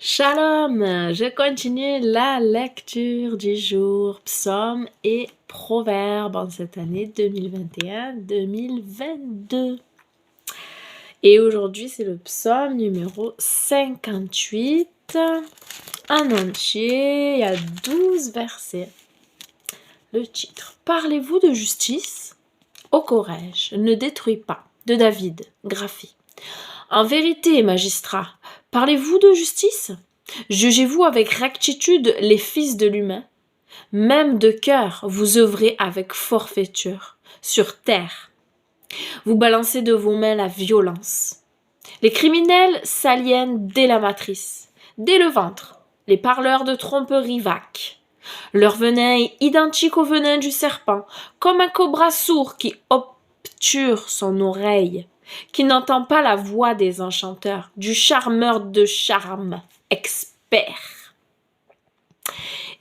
Shalom, je continue la lecture du jour, psaumes et proverbes en cette année 2021-2022. Et aujourd'hui, c'est le psaume numéro 58, en entier, il y a 12 versets. Le titre, Parlez-vous de justice? Ô Corège, ne détruis pas, de David, Graphie. En vérité, magistrat, parlez-vous de justice? Jugez-vous avec rectitude les fils de l'humain? Même de cœur, vous œuvrez avec forfaiture. Sur terre, vous balancez de vos mains la violence. Les criminels s'aliènent dès la matrice, dès le ventre. Les parleurs de tromperie vaquent. Leur venin est identique au venin du serpent, comme un cobra sourd qui obture son oreille, qui n'entend pas la voix des enchanteurs, du charmeur de charme, expert.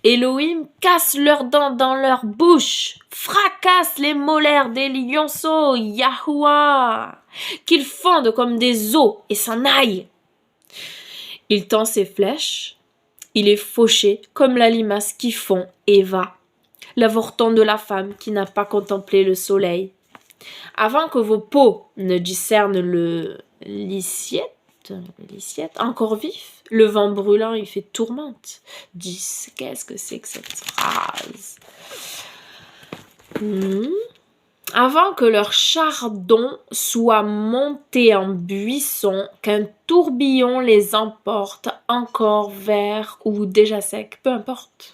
Elohim casse leurs dents dans leur bouche, fracasse les molaires des lionceaux, Yahuwah, qu'ils fondent comme des os et s'en aillent. Il tend ses flèches, il est fauché comme la limace qui fond et va, l'avorton de la femme qui n'a pas contemplé le soleil. Avant que vos peaux ne discernent le lyciette encore vif, le vent brûlant y fait tourmente. Dis, qu'est-ce que c'est que cette phrase? Avant que leur chardon soit monté en buisson, qu'un tourbillon les emporte encore vert ou déjà sec, peu importe.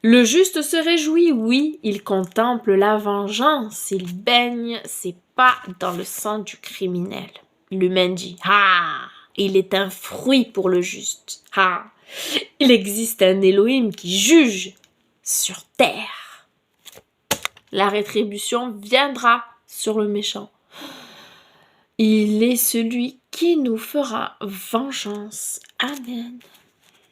Le juste se réjouit, oui, il contemple la vengeance, il baigne ses pas dans le sang du criminel. L'humain dit, ah, il est un fruit pour le juste. Ah, il existe un Elohim qui juge sur terre. La rétribution viendra sur le méchant. Il est celui qui nous fera vengeance. Amen.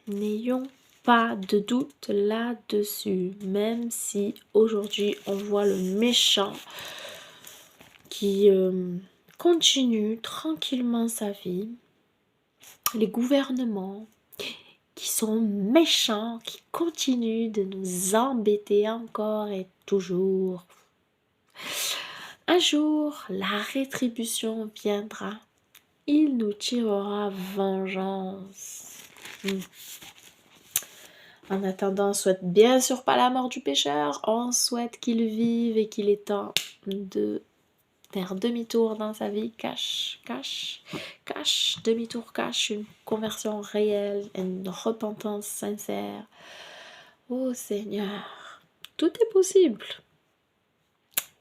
N'ayons pas de doute là-dessus, même si aujourd'hui on voit le méchant qui continue tranquillement sa vie, les gouvernements qui sont méchants, qui continuent de nous embêter encore et toujours. Un jour, la rétribution viendra, il nous tirera vengeance. En attendant, on souhaite bien sûr pas la mort du pécheur, on souhaite qu'il vive et qu'il ait temps de faire demi-tour dans sa vie, cache, demi-tour, cache, une conversion réelle, une repentance sincère. Oh Seigneur, tout est possible,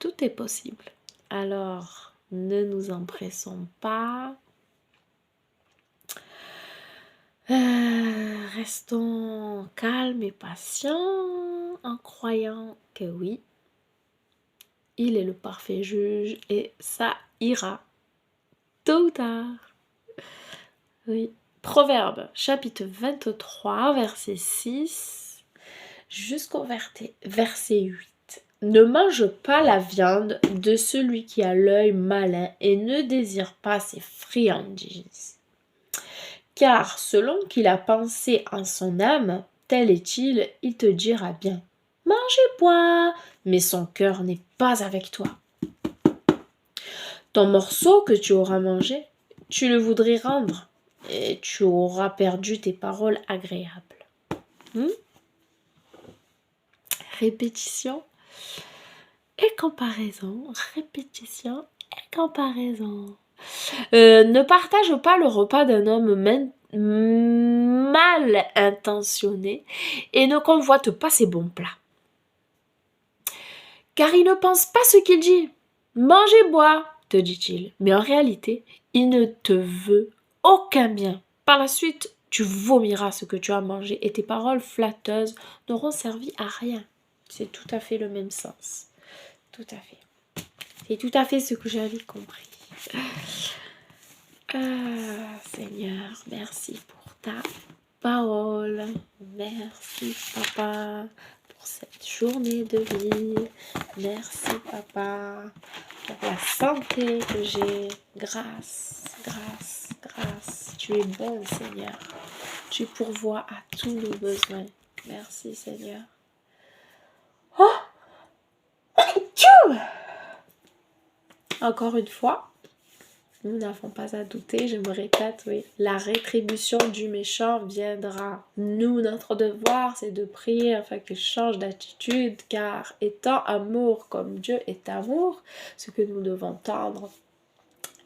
tout est possible. Alors, ne nous empressons pas. Restons calmes et patients en croyant que oui, il est le parfait juge et ça ira tôt ou tard. Oui. Proverbe, chapitre 23, verset 6 jusqu'au verset 8. Ne mange pas la viande de celui qui a l'œil malin et ne désire pas ses friandises. Car selon qu'il a pensé en son âme, tel est-il, il te dira bien. Mange et bois, mais son cœur n'est pas avec toi. Ton morceau que tu auras mangé, tu le voudrais rendre, et tu auras perdu tes paroles agréables. Répétition et comparaison, répétition et comparaison. Ne partage pas le repas d'un homme mal intentionné et ne convoite pas ses bons plats. Car il ne pense pas ce qu'il dit. Mange et bois, te dit-il. Mais en réalité, il ne te veut aucun bien. Par la suite, tu vomiras ce que tu as mangé et tes paroles flatteuses n'auront servi à rien. C'est tout à fait le même sens. Tout à fait. C'est tout à fait ce que j'avais compris. Seigneur, merci pour ta parole. Merci, Papa, pour cette journée de vie. Merci, Papa, pour la santé que j'ai. Grâce, grâce, grâce. tu es bon, Seigneur. Tu pourvois à tous nos besoins. Merci, Seigneur. Oh! Encore une fois, nous n'avons pas à douter, je me répète, oui, la rétribution du méchant viendra. Nous, notre devoir, c'est de prier afin qu'il change d'attitude, car étant amour comme Dieu est amour, ce que nous devons tendre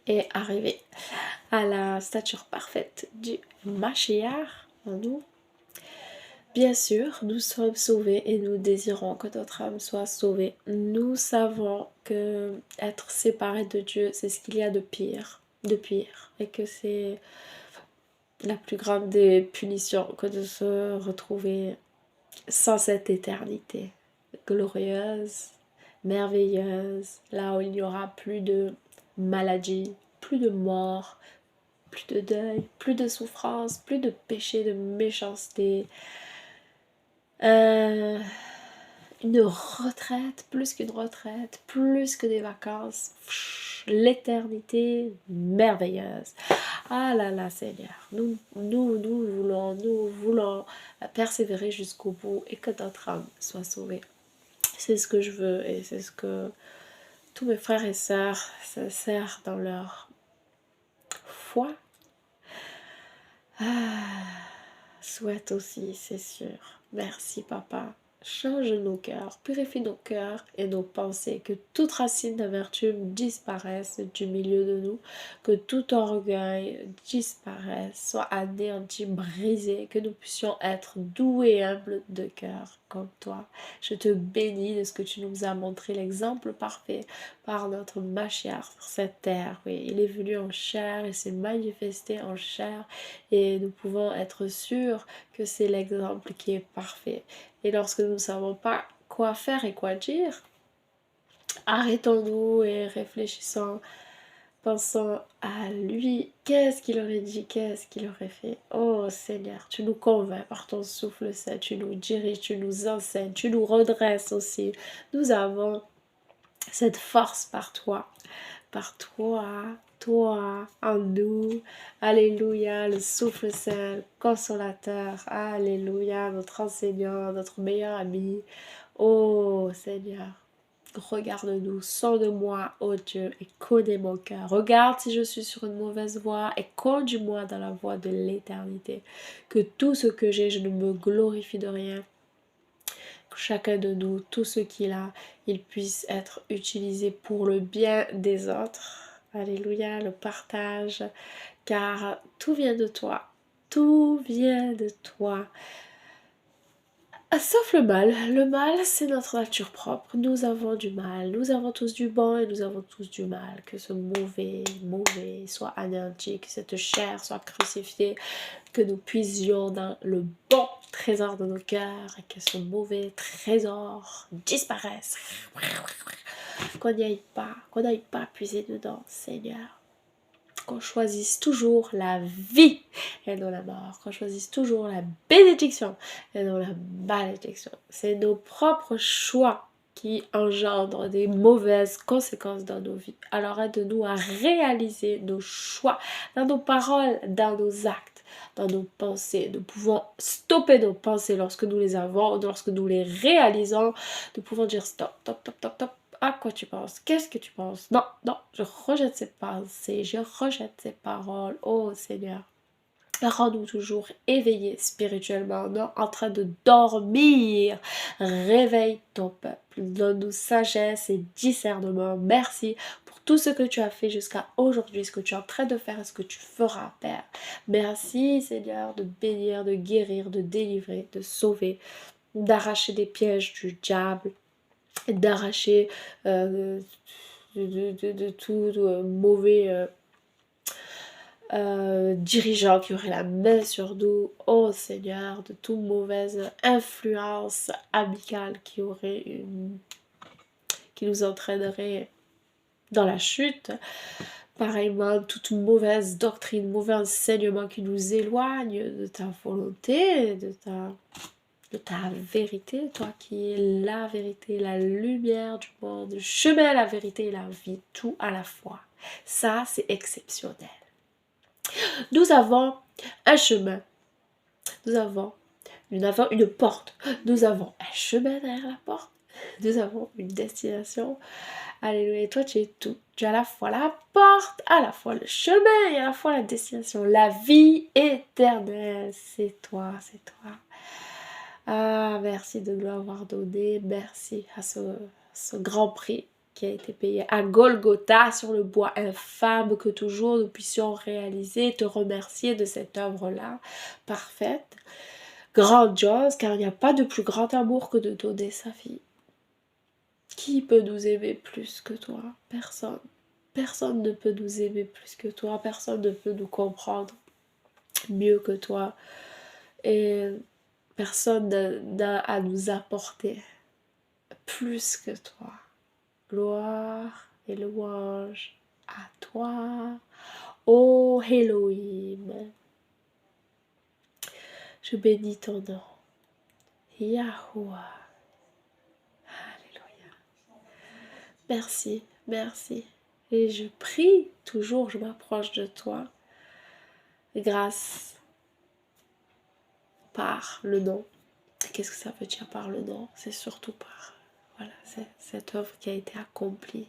et arriver à la stature parfaite du Mashiach en nous. Bien sûr, nous sommes sauvés et nous désirons que notre âme soit sauvée. Nous savons que être séparé de Dieu, c'est ce qu'il y a de pire, et que c'est la plus grande des punitions que de se retrouver sans cette éternité glorieuse, merveilleuse, là où il n'y aura plus de maladie, plus de mort, plus de deuil, plus de souffrance, plus de péché, de méchanceté. Une retraite, plus qu'une retraite, plus que des vacances, l'éternité merveilleuse. Ah là là, Seigneur, nous voulons persévérer jusqu'au bout et que notre âme soit sauvée. C'est ce que je veux et c'est ce que tous mes frères et sœurs sincères dans leur foi souhaitent aussi, c'est sûr. Merci, Papa. Change nos cœurs, purifie nos cœurs et nos pensées, que toute racine d'amertume disparaisse du milieu de nous, que tout orgueil disparaisse, soit anéanti, brisé, que nous puissions être doux et humbles de cœur comme toi. Je te bénis de ce que tu nous as montré, l'exemple parfait par notre Mashiach sur cette terre. Oui, il est venu en chair et s'est manifesté en chair et nous pouvons être sûrs que c'est l'exemple qui est parfait. Et lorsque nous ne savons pas quoi faire et quoi dire, arrêtons-nous et réfléchissons, pensons à lui. Qu'est-ce qu'il aurait dit, qu'est-ce qu'il aurait fait? Oh Seigneur, tu nous convaincs par ton souffle saint, tu nous diriges, tu nous enseignes, tu nous redresses aussi. Nous avons cette force par toi, toi en nous. Alléluia, le souffle saint, le consolateur. Alléluia, notre enseignant, notre meilleur ami. Oh Seigneur, regarde-nous, sonde-moi, ô Dieu, et connais mon cœur. Regarde si je suis sur une mauvaise voie et conduis-moi dans la voie de l'éternité. Que tout ce que j'ai, je ne me glorifie de rien. Que chacun de nous, tout ce qu'il a, il puisse être utilisé pour le bien des autres. Alléluia, le partage, car tout vient de toi. Tout vient de toi. Sauf le mal. Le mal, c'est notre nature propre. Nous avons du mal. Nous avons tous du bon et nous avons tous du mal. Que ce mauvais soit anéanti, que cette chair soit crucifiée, que nous puisions dans le bon trésor de nos cœurs et que ce mauvais trésor disparaisse. Qu'on n'aille pas puiser dedans, Seigneur. Qu'on choisisse toujours la vie et non la mort. Qu'on choisisse toujours la bénédiction et non la malédiction. C'est nos propres choix qui engendrent des mauvaises conséquences dans nos vies. Alors aide-nous à réaliser nos choix dans nos paroles, dans nos actes, dans nos pensées. Nous pouvons stopper nos pensées lorsque nous les avons, lorsque nous les réalisons. Nous pouvons dire stop, stop, stop, stop, stop. À quoi tu penses? Qu'est-ce que tu penses? Non, je rejette ces pensées, je rejette ces paroles. Oh Seigneur, rends-nous toujours éveillés spirituellement, non en train de dormir. Réveille ton peuple, donne-nous sagesse et discernement. Merci pour tout ce que tu as fait jusqu'à aujourd'hui, ce que tu es en train de faire et ce que tu feras, Père. Merci Seigneur de bénir, de guérir, de délivrer, de sauver, d'arracher des pièges du diable, d'arracher de tout mauvais dirigeant qui aurait la main sur nous, oh Seigneur, de toute mauvaise influence amicale qui nous entraînerait dans la chute. Pareillement, toute mauvaise doctrine, mauvais enseignement qui nous éloigne de ta volonté, de ta vérité, toi qui es la vérité, la lumière du monde, le chemin, la vérité et la vie, tout à la fois. Ça, c'est exceptionnel. Nous avons un chemin. Nous avons une porte. Nous avons un chemin derrière la porte. Nous avons une destination. Alléluia. Et toi, tu es tout. Tu as à la fois la porte, à la fois le chemin et à la fois la destination. La vie éternelle. C'est toi, c'est toi. Ah, merci de nous l'avoir donné. Merci à ce grand prix qui a été payé à Golgotha sur le bois infâme, que toujours nous puissions réaliser, te remercier de cette œuvre-là, parfaite, grandiose, car il n'y a pas de plus grand amour que de donner sa vie. Qui peut nous aimer plus que toi? Personne. Personne ne peut nous aimer plus que toi, personne ne peut nous comprendre mieux que toi, et personne n'a à nous apporter plus que toi. Gloire et louange à toi, ô Elohim. Je bénis ton nom, Yahuwah. Alléluia. Merci, merci. Et je prie toujours, je m'approche de toi, grâce par le nom. Qu'est-ce que ça veut dire par le nom? C'est surtout par, voilà, c'est cette œuvre qui a été accomplie.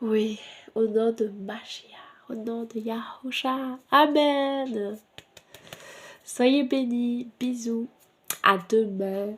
Oui, au nom de Mashiach, au nom de Yahusha. Amen. Soyez bénis. Bisous. À demain.